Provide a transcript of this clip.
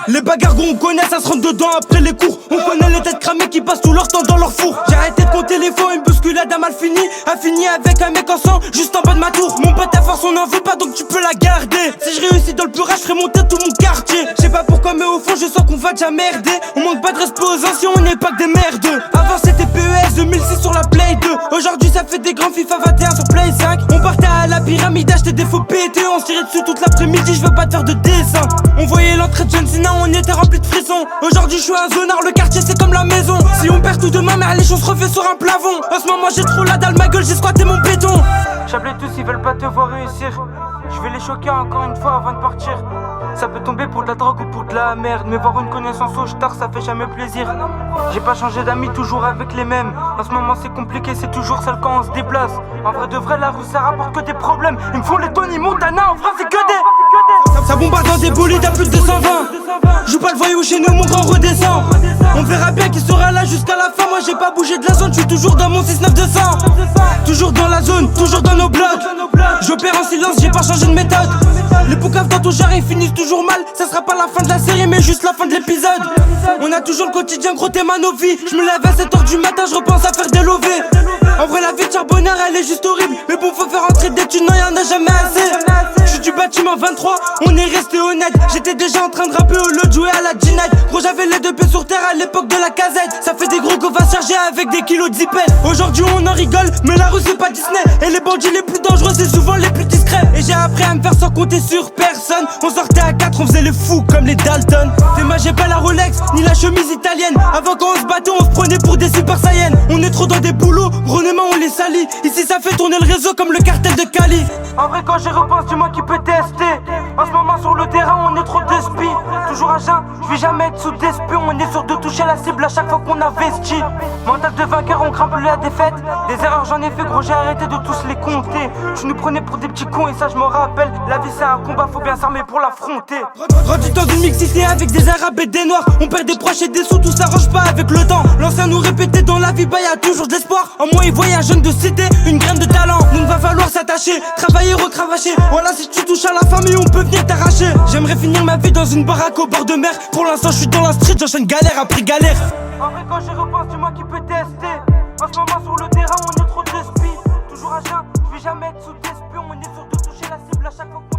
Les bagarres on connaît, ça se rentre dedans après les cours. On connaît les têtes cramées qui passent tout leur temps dans leur four. J'ai arrêté de compter les fois, une bousculade a mal fini. A fini avec un mec en sang, juste en bas de ma tour. Mon pote à force on n'en veut pas donc tu peux la garder. Si je réussis dans le purage, je ferai monter tout mon quartier. Je sais pas pourquoi mais au fond je sens qu'on va déjà merder. On manque pas de respect aux anciens, on n'est pas que des merdeux. Avant c'était PES 2006 sur la Play 2. Aujourd'hui ça fait des grands FIFA 21 sur Play 5. On partait à la pyramide, acheter des faux PT. On se tirait dessus toute l'après-midi, je veux pas te faire de dessin. On voyait l'entrée de John Cena, on était rempli de frissons. Aujourd'hui je suis un zonard, le quartier c'est comme la maison. Si on perd tout demain, merde les choses se refait sur un plafond. En ce moment j'ai trop la dalle, ma gueule, j'ai squatté mon béton. J'appelais tous, ils veulent pas te voir réussir. Je vais les choquer encore une fois avant de partir. Ça peut tomber pour de la drogue ou pour de la merde, mais voir une connaissance au star ça fait jamais plaisir. J'ai pas changé d'amis, toujours avec les mêmes. En ce moment c'est compliqué, c'est toujours seul quand on se déplace. En vrai de vrai la rue ça rapporte que des problèmes. Ils me font les Tony Montana, en vrai c'est que des... Ça bombarde dans des bolides à plus de 220. Joue pas le voyou chez nous, mon grand redescend. On verra bien qui sera là jusqu'à la fin. Moi j'ai pas bougé de la zone, je suis toujours dans mon 69200. Toujours dans la zone, toujours dans nos blocs. J'opère en silence, j'ai pas changé de méthode. Les poucaves dans ton jarre ils finissent toujours mal. Ça sera pas la fin de la série mais juste la fin de l'épisode. On a toujours le quotidien, gros t'es ma novie. Je me lève à 7h du matin, je repense à faire des lovés. En vrai la vie de charbonneur elle est juste horrible. Mais bon faut faire rentrer des thunes, non y'en a jamais assez. Je suis du bâtiment 23, on est resté honnête. J'étais déjà en train de rapper au lot de jouer à la Ginette. Gros j'avais les deux pieds sur terre à l'époque de la casette. Ça fait des gros qu'on va se charger avec des kilos de zipette. Aujourd'hui on en rigole, mais la rue c'est pas Disney. Et les bandits les plus dangereux c'est souvent les plus discrets. Et j'ai appris à me faire sans compter sur personne. On sortait à 4, on faisait les fous comme les Dalton. T'es ma j'ai pas la Rolex, ni la chemise italienne. Avant quand on se battait on se prenait pour des super saiyans. On est trop dans des boulots, gros les mains on les salit. Ici ça fait tourner le réseau comme le cartel de Cali. En vrai quand j'y repense, dis-moi qui peut tester. En ce moment sur le terrain on est trop d'espi. Toujours à jeun, je vais jamais être sous d'espion. On est sûr de toucher la cible à chaque fois qu'on investit. Mental de vainqueur, on craint plus la défaite. Des erreurs j'en ai fait gros, j'ai arrêté de tous les compter. Tu nous prenais pour des petits cons et ça je m'en rappelle. La vie c'est un combat, faut bien s'armer pour l'affronter. Rendu dans une mixité avec des arabes et des noirs. On perd des proches et des sous, tout s'arrange pas avec le temps. L'ancien nous répétait dans la vie, bah y'a toujours de l'espoir. En moi il voyait un jeune de cité, une graine de talent. Donc va falloir s'attacher, travailler, recravacher. Voilà si tu touches à la famille on peut venir t'arracher. J'aimerais finir ma vie dans une baraque au bord de mer. Pour l'instant je suis dans la street, j'enchaîne galère après galère. En vrai quand j'y repense, dis-moi qui peut tester. En ce moment sur le terrain on est trop d'espi. Toujours à jeun, je vais jamais être sous d'espion. On est sûr de toucher la cible à chaque fois.